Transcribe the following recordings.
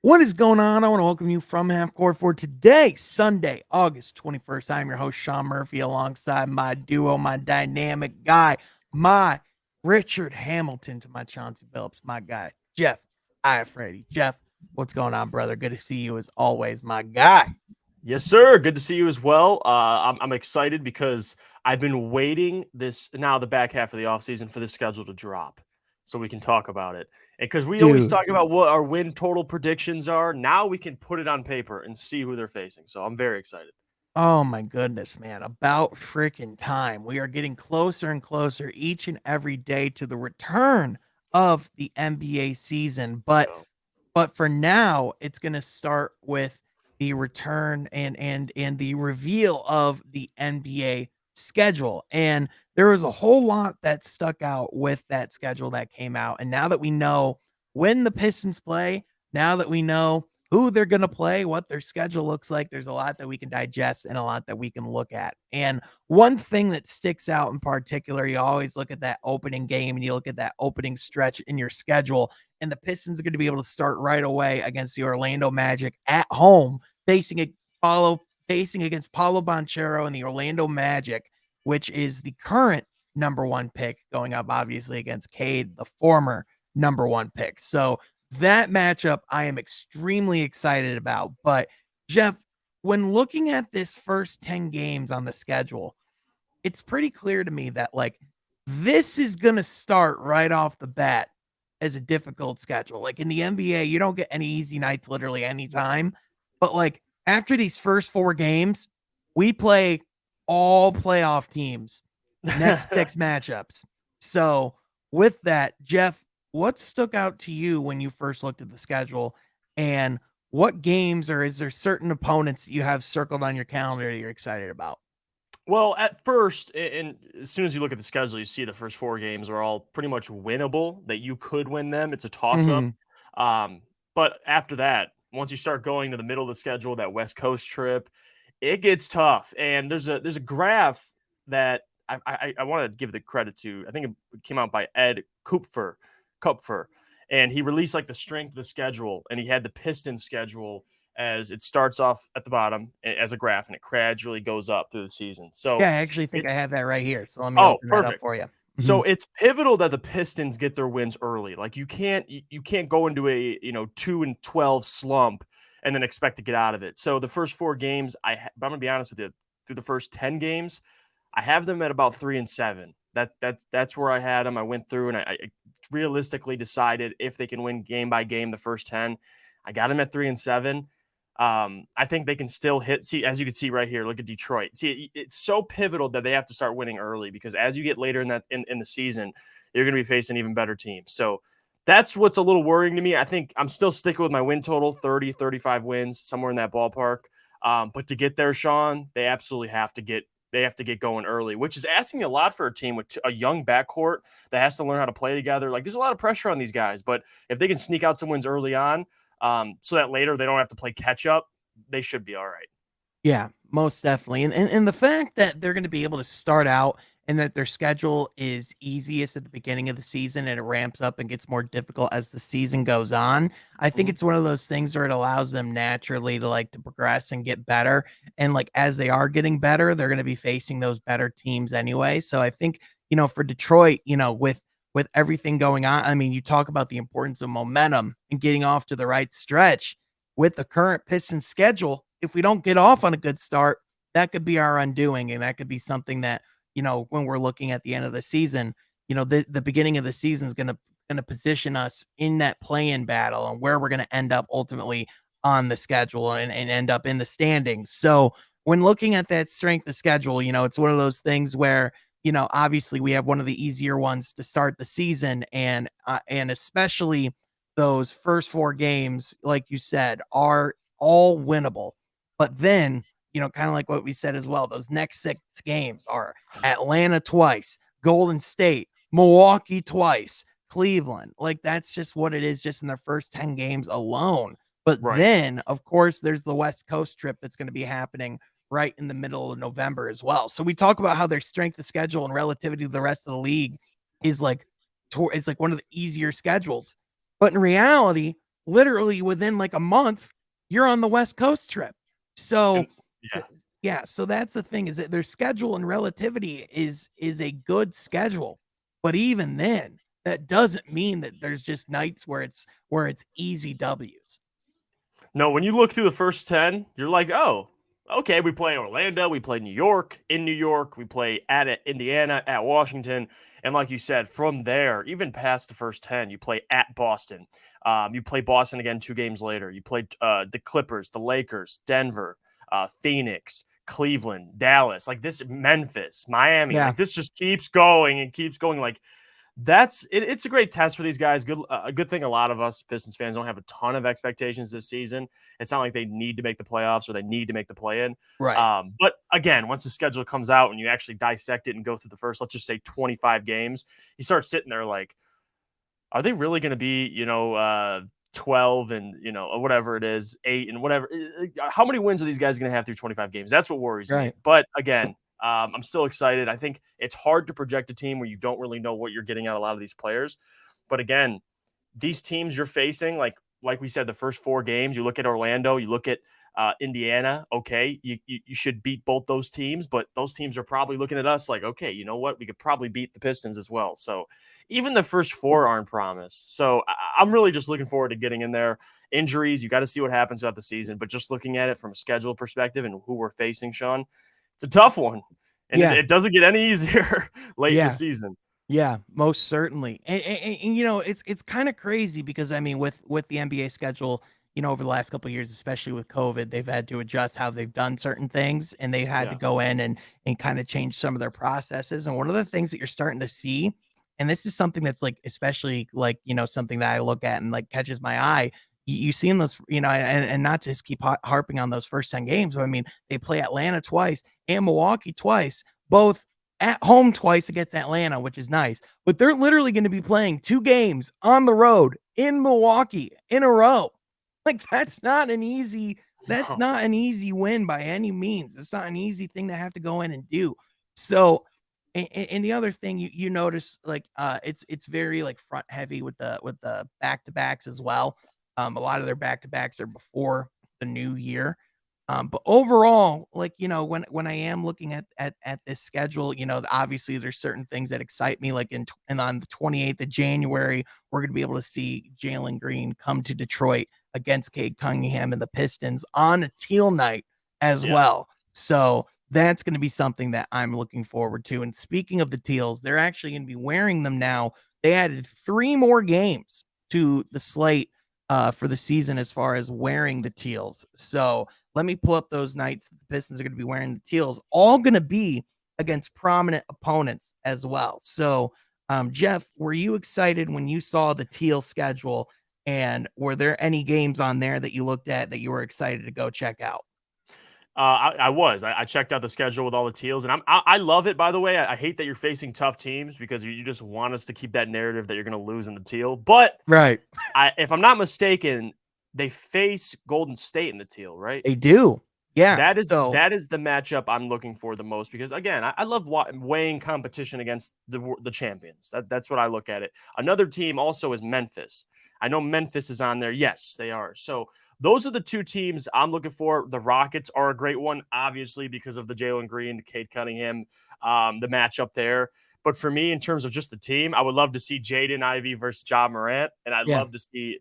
What is going on? I want to welcome you from Half Court for today, Sunday, August 21st. I'm your host, Sean Murphy, alongside my duo, my dynamic guy, my Richard Hamilton to my Chauncey Phillips, my guy, Jeff Iafredi. Jeff, what's going on, brother? Good to see you as always, my guy. Yes, sir. Good to see you as well. I'm excited because I've been waiting the back half of the offseason for this schedule to drop so we can talk about it. And because we always Dude. talk about what our win total predictions are, now we can put it on paper and see who they're facing. So I'm very excited. Oh my goodness, man. About freaking time. We are getting closer and closer each and every day to the return of the NBA season. But for now, it's going to start with the return and the reveal of the NBA schedule. And there was a whole lot that stuck out with that schedule that came out. And now that we know when the Pistons play, now that we know who they're going to play, what their schedule looks like, there's a lot that we can digest and a lot that we can look at. And one thing that sticks out in particular, you always look at that opening game and you look at that opening stretch in your schedule, and the Pistons are going to be able to start right away against the Orlando Magic at home, facing against Paulo Banchero and the Orlando Magic, which is the current number one pick, going up obviously against Cade, the former number one pick. So that matchup I am extremely excited about. But Jeff, when looking at this first 10 games on the schedule, it's pretty clear to me that like this is going to start right off the bat as a difficult schedule. Like in the NBA, you don't get any easy nights literally anytime. But like after these first four games, we play all playoff teams next six matchups. So with that, Jeff, what stuck out to you when you first looked at the schedule, and what games, or is there certain opponents that you have circled on your calendar that you're excited about? Well, at first, and as soon as you look at the schedule, you see the first four games are all pretty much winnable, that you could win them. It's a toss up. Mm-hmm. But after that, once you start going to the middle of the schedule, that West Coast trip, it gets tough. And there's a graph that I want to give the credit to. I think it came out by Ed Kupfer, and he released like the strength of the schedule, and he had the Pistons schedule as it starts off at the bottom as a graph and it gradually goes up through the season. Yeah, So I actually think it I have that right here. So let me open that up perfect. for you. So Mhm. it's pivotal that the Pistons get their wins early. Like you can't go into a 2-12 slump and then expect to get out of it. So the first four games, I'm gonna be honest with you, through the first 10 games, I have them at about 3-7. That's where I had them. I went through and I realistically decided if they can win game by game the first 10. I got them at 3-7. I think they can still hit. See, as you can see right here, look at Detroit. See, it's so pivotal that they have to start winning early because as you get later in the season, you're going to be facing even better teams. So that's what's a little worrying to me. I think I'm still sticking with my win total 30, 35 wins, somewhere in that ballpark. But to get there, Sean, they have to get going early, which is asking a lot for a team with a young backcourt that has to learn how to play together. Like there's a lot of pressure on these guys, but if they can sneak out some wins early on, so that later they don't have to play catch up, they should be all right. Yeah, most definitely. And the fact that they're going to be able to start out and that their schedule is easiest at the beginning of the season and it ramps up and gets more difficult as the season goes on. I think Mhm. it's one of those things where it allows them naturally to like to progress and get better. And like as they are getting better, they're going to be facing those better teams anyway. So I think, for Detroit, with everything going on, I mean, you talk about the importance of momentum and getting off to the right stretch with the current Pistons schedule. If we don't get off on a good start, that could be our undoing. And that could be something that, when we're looking at the end of the season, the beginning of the season is going to position us in that play-in battle and where we're going to end up ultimately on the schedule and end up in the standings. So when looking at that strength of schedule, it's one of those things where, obviously we have one of the easier ones to start the season, and especially those first four games, like you said, are all winnable. But then, kind of like what we said as well, those next six games are Atlanta twice, Golden State, Milwaukee twice, Cleveland. Like that's just what it is, just in their first 10 games alone. But Right. then, of course, there's the West Coast trip that's going to be happening right in the middle of November as well. So we talk about how their strength of schedule and relativity to the rest of the league is like one of the easier schedules. But in reality, literally within like a month, you're on the West Coast trip. So And yeah. yeah, so that's the thing, is that their schedule and relativity is a good schedule. But even then, that doesn't mean that there's just nights where it's easy W's. No, when you look through the first 10, you're like, oh, okay, we play Orlando, we play New York, in New York, we play at Indiana, at Washington. And like you said, from there, even past the first 10, you play at Boston. You play Boston again 2 games later. You play the Clippers, the Lakers, Denver, Phoenix, Cleveland, Dallas, like this, Memphis, Miami. Yeah, Like this just keeps going and keeps going. Like that's it, it's a great test for these guys. Good, a good thing. A lot of us Pistons fans don't have a ton of expectations this season. It's not like they need to make the playoffs or they need to make the play in. right. But again, once the schedule comes out and you actually dissect it and go through the first, let's just say 25 games, you start sitting there like, are they really going to be, 12 and, or whatever it is, 8 and whatever? How many wins are these guys going to have through 25 games? That's what worries me. Right. But again, I'm still excited. I think it's hard to project a team where you don't really know what you're getting out of a lot of these players. But again, these teams you're facing, like we said, the first 4 games, you look at Orlando, you look at Indiana. Okay, you should beat both those teams, but those teams are probably looking at us like, okay, you know what, we could probably beat the Pistons as well. So even the first 4 aren't promised. So I'm really just looking forward to getting in there. Injuries, you got to see what happens throughout the season, but just looking at it from a schedule perspective and who we're facing, Sean, it's a tough one, and Yeah. it doesn't get any easier late in Yeah. the season. Yeah, most certainly. And it's kind of crazy because I mean, with the NBA schedule, over the last couple of years, especially with COVID, they've had to adjust how they've done certain things, and they had to Yeah, go in and kind of change some of their processes. And one of the things that you're starting to see, and this is something that's like especially like something that I look at and like catches my eye. You see in those, and not just keep harping on those first 10 games. But I mean, they play Atlanta twice and Milwaukee twice, both at home twice against Atlanta, which is nice. But they're literally going to be playing 2 games on the road in Milwaukee in a row. Like that's no, not an easy win by any means. It's not an easy thing to have to go in and do. So and the other thing you notice, like it's very like front heavy with the back to backs as well. A lot of their back to backs are before the new year. But overall, like, when I am looking at this schedule, obviously there's certain things that excite me. Like and on the 28th of January, we're gonna be able to see Jalen Green come to Detroit against Cade Cunningham and the Pistons on a Teal night as yeah, well. So that's going to be something that I'm looking forward to. And speaking of the Teals, they're actually going to be wearing them now. They added 3 more games to the slate for the season as far as wearing the Teals. So let me pull up those nights the Pistons are going to be wearing the Teals, all going to be against prominent opponents as well. So, Jeff, were you excited when you saw the Teal schedule? And were there any games on there that you looked at that you were excited to go check out? I was. I checked out the schedule with all the Teals, and I love it. By the way, I hate that you're facing tough teams because you just want us to keep that narrative that you're going to lose in the Teal. But Right. if I'm not mistaken, they face Golden State in the Teal, right? They do. Yeah. That is So, that is the matchup I'm looking for the most because again, I love weighing competition against the champions. That's what I look at it. Another team also is Memphis. I know Memphis is on there. Yes, they are. So those are the 2 teams I'm looking for. The Rockets are a great one, obviously because of the Jalen Green, the Cade Cunningham, the matchup there. But for me, in terms of just the team, I would love to see Jaden Ivey versus Ja Morant, and I'd yeah. love to see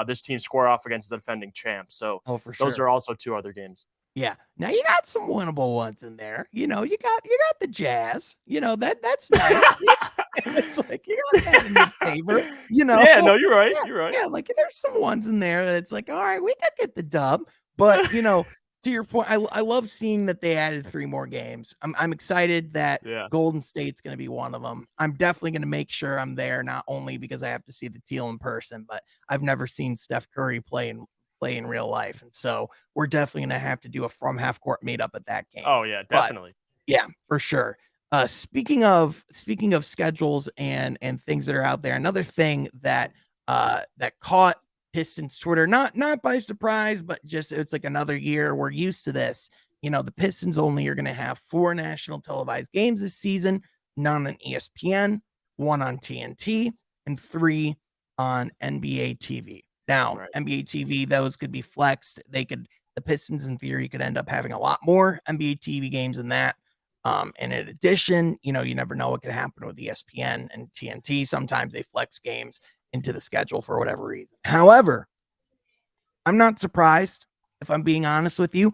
this team square off against the defending champs. So Oh, for those sure. are also 2 other games. Yeah. Now you got some winnable ones in there. You got the Jazz. That's nice. It's like you got that in your favor, Yeah, no, you're right. Yeah, You're right. yeah. Like there's some ones in there that's like, all right, we could get the dub. But to your point, I love seeing that they added 3 more games. I'm excited that Yeah. Golden State's going to be one of them. I'm definitely going to make sure I'm there, not only because I have to see the Teal in person, but I've never seen Steph Curry play in real life, and so we're definitely going to have to do a from half court meetup at that game. Oh, yeah, But definitely. yeah, for sure. Speaking of schedules and things that are out there, another thing that caught Pistons Twitter, not by surprise, but just it's like another year. We're used to this. The Pistons only are going to have 4 national televised games this season, none on ESPN, one on TNT, and 3 on NBA TV. Now, Right. NBA TV, those could be flexed. The Pistons in theory could end up having a lot more NBA TV games than that. And in addition, you never know what could happen with ESPN and TNT. Sometimes they flex games into the schedule for whatever reason. However, I'm not surprised, if I'm being honest with you.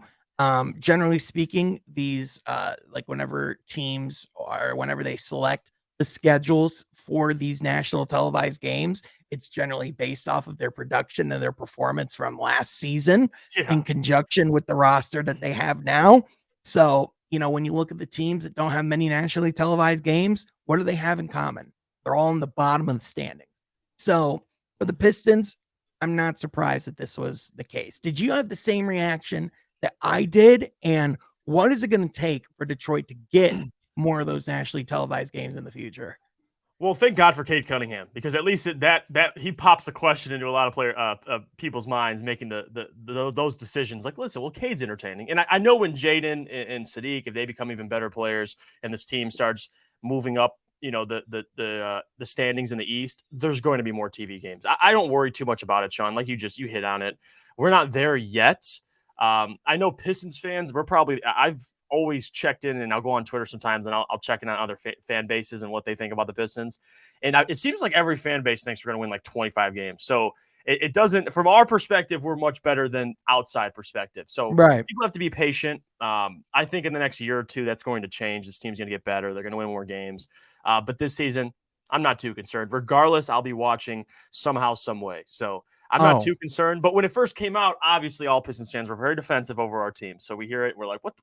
Generally speaking, these like whenever they select the schedules for these national televised games, it's generally based off of their production and their performance from last season Yeah. in conjunction with the roster that they have now. So, when you look at the teams that don't have many nationally televised games, what do they have in common? They're all in the bottom of the standings. So, for the Pistons, I'm not surprised that this was the case. Did you have the same reaction that I did? And what is it going to take for Detroit to get more of those nationally televised games in the future? Well, thank God for Cade Cunningham, because at least that he pops a question into a lot of people's minds, making those decisions. Like, listen, well, Cade's entertaining, and I know when Jaden and Sadiq, if they become even better players, and this team starts moving up, the standings in the East, there's going to be more TV games. I don't worry too much about it, Sean. Like you hit on it. We're not there yet. I know Pistons fans. I've always checked in, and I'll go on Twitter sometimes, and I'll check in on other fan bases and what they think about the Pistons. And it seems like every fan base thinks we're going to win like 25 games. So it doesn't, from our perspective, we're much better than outside perspective. So Right. people have to be patient. I think in the next year or two, that's going to change. This team's going to get better. They're going to win more games. But this season, I'm not too concerned. Regardless, I'll be watching somehow, some way. So I'm not too concerned. But when it first came out, obviously all Pistons fans were very defensive over our team. So we hear it. We're like, what?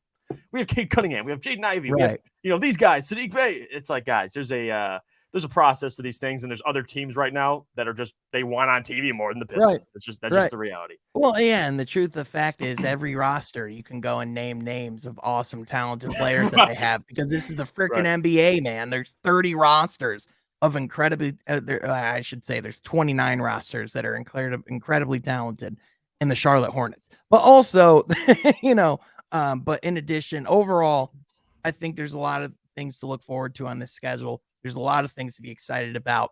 We have Cade Cunningham. We have Jaden Ivey. Right. We have, these guys, Sadiq Bey. It's like, guys, there's a process to these things. And there's other teams right now that are they want on TV more than the Pistons. Right. That's just the reality. Well, yeah, and the truth of the fact is every roster, you can go and name names of awesome, talented players that they have, because this is the freaking NBA, man. There's 30 rosters of I should say there's 29 rosters that are incredibly talented in the Charlotte Hornets. But also, but in addition, overall, I think there's a lot of things to look forward to on this schedule. There's a lot of things to be excited about.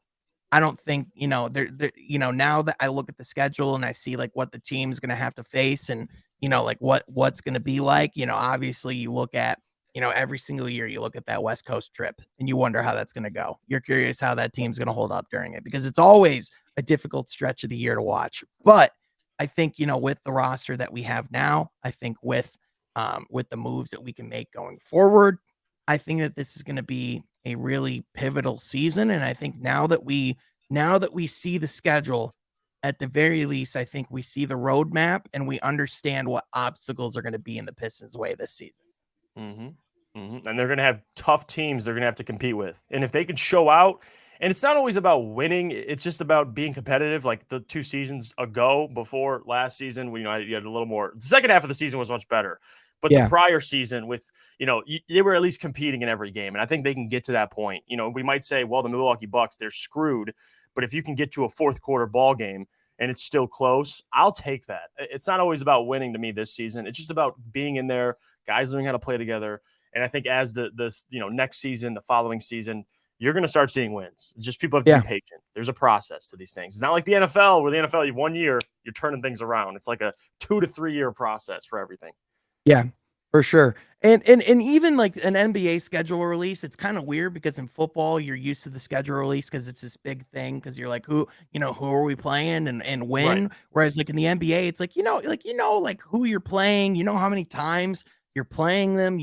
I don't think, now that I look at the schedule and I see like what the team's going to have to face and, like what's going to be like, obviously you look at, every single year you look at that West Coast trip and you wonder how that's going to go. You're curious how that team's going to hold up during it, because it's always a difficult stretch of the year to watch. But I think, with the roster that we have now, I think with the moves that we can make going forward, I think that this is going to be a really pivotal season. And I think now that we see the schedule, at the very least, I think we see the roadmap and we understand what obstacles are going to be in the Pistons' way this season. Mm-hmm. Mm-hmm. And they're going to have tough teams they're going to have to compete with. And if they can show out, and it's not always about winning, it's just about being competitive. Like the 2 seasons ago, before last season, you had a little more. The second half of the season was much better. But the prior season with, they were at least competing in every game. And I think they can get to that point. We might say, well, the Milwaukee Bucks, they're screwed. But if you can get to a fourth quarter ball game and it's still close, I'll take that. It's not always about winning to me this season. It's just about being in there, guys learning how to play together. And I think as this next season, the following season, you're going to start seeing wins. It's just people have to be patient. There's a process to these things. It's not like the NFL, where the NFL, 1 year, you're turning things around. It's like a 2 to 3 year process for everything. Yeah, for sure. And even like an NBA schedule release, it's kind of weird, because in football, you're used to the schedule release because it's this big thing, because you're like, who are we playing and when? Right. Whereas like in the NBA, it's like, like who you're playing, how many times you're playing them,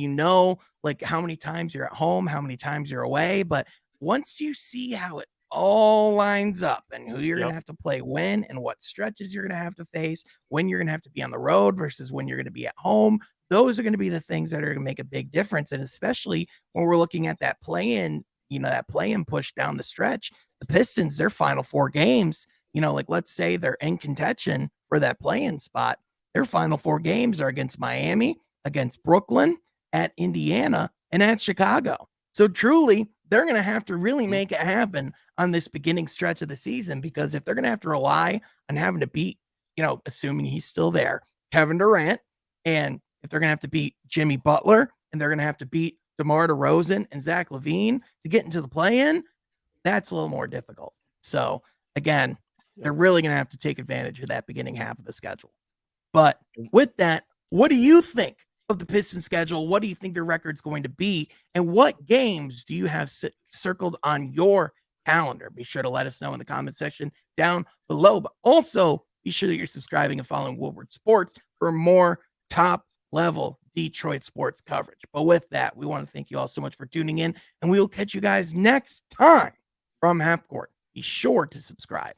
like how many times you're at home, how many times you're away. But once you see how it all lines up and who you're going to have to play when and what stretches you're going to have to face, when you're going to have to be on the road versus when you're going to be at home, those are going to be the things that are going to make a big difference. And especially when we're looking at that play-in, that play-in push down the stretch, the Pistons, their final 4 games, like let's say they're in contention for that play-in spot. Their final 4 games are against Miami, against Brooklyn, at Indiana, and at Chicago. So truly, they're going to have to really make it happen on this beginning stretch of the season, because if they're going to have to rely on having to beat, assuming he's still there, Kevin Durant, and if they're going to have to beat Jimmy Butler, and they're going to have to beat DeMar DeRozan and Zach LaVine to get into the play-in, that's a little more difficult. So again, They're really going to have to take advantage of that beginning half of the schedule. But with that, what do you think of the Pistons schedule? What do you think their record's going to be? And what games do you have circled on your calendar? Be sure to let us know in the comment section down below. But also, be sure that you're subscribing and following Woodward Sports for more top-level Detroit sports coverage. But with that, we want to thank you all so much for tuning in, and we will catch you guys next time from Half Court. Be sure to subscribe.